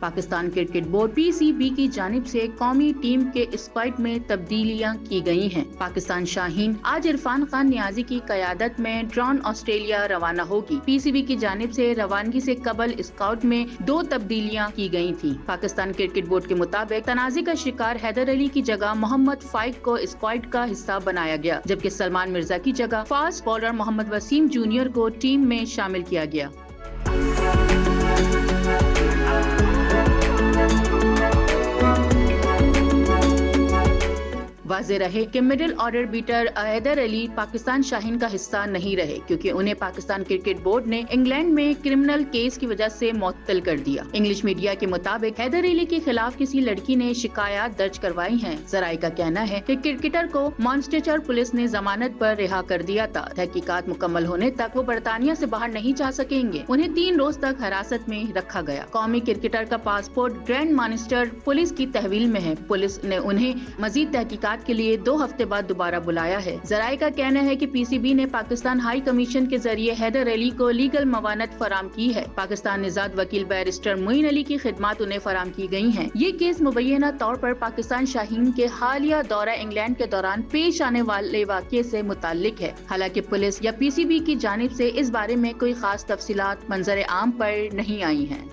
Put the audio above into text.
Pakistan cricket board PCB की जानिब से कौमी टीम के स्क्वाड में तब्दीलियां की गई हैं। पाकिस्तान शाहीन आज इरफान खान नियाजी की क़यादत में ड्रोन ऑस्ट्रेलिया रवाना होगी। PCB की जानिब से रवानगी से कबल स्क्वाड में 2 तब्दीलियां की गई थी। पाकिस्तान क्रिकेट बोर्ड के मुताबिक तनाज़े का शिकार हैदर अली की जगह मोहम्मद फाइक को स्क्वाड का हिस्सा बनाया गया, जबकि सलमान मिर्जा की जगह fast bowler Mohammad Wasim junior को टीम में शामिल किया गया। वाज़ेह रहे कि middle order batter Haider Ali Pakistan Shaheen का हिस्सा नहीं रहे, क्योंकि उन्हें पाकिस्तान क्रिकेट बोर्ड ने इंग्लैंड में क्रिमिनल केस की वजह से मुअत्तल कर दिया। इंग्लिश मीडिया के मुताबिक हैदर अली के खिलाफ किसी लड़की ने शिकायत दर्ज करवाई हैं। ज़राए का कहना है कि क्रिकेटर को मॉन्स्टेचर पुलिस ने जमानत पर रिहा कर दिया था। तहकीकात मुकम्मल होने तक वो बरतानिया से बाहर नहीं जा सकेंगे। उन्हें 3 रोज तक हिरासत में रखा गया। कौमी क्रिकेटर का पासपोर्ट ग्रैंड मानिस्टर पुलिस की तहवील में है। पुलिस ने उन्हें मजीद तहकीकात के लिए 2 हफ्ते बाद दोबारा बुलाया है। ज़राए का कहना है कि PCB ने पाकिस्तान हाई कमीशन के जरिए हैदर अली को लीगल मवानत फराम की है। पाकिस्तान निजात वकील बैरिस्टर मोइन अली की खिदमत उन्हें फराम की गई हैं। ये केस मुबैना तौर पर पाकिस्तान शाहीन के हालिया दौरा इंग्लैंड के दौरान पेश आने वाले वाक़े से मुताल्लिक है। हालांकि पुलिस या PCB की जानिब से इस बारे में कोई खास तफसीलात मंजर आम पर नहीं आई हैं।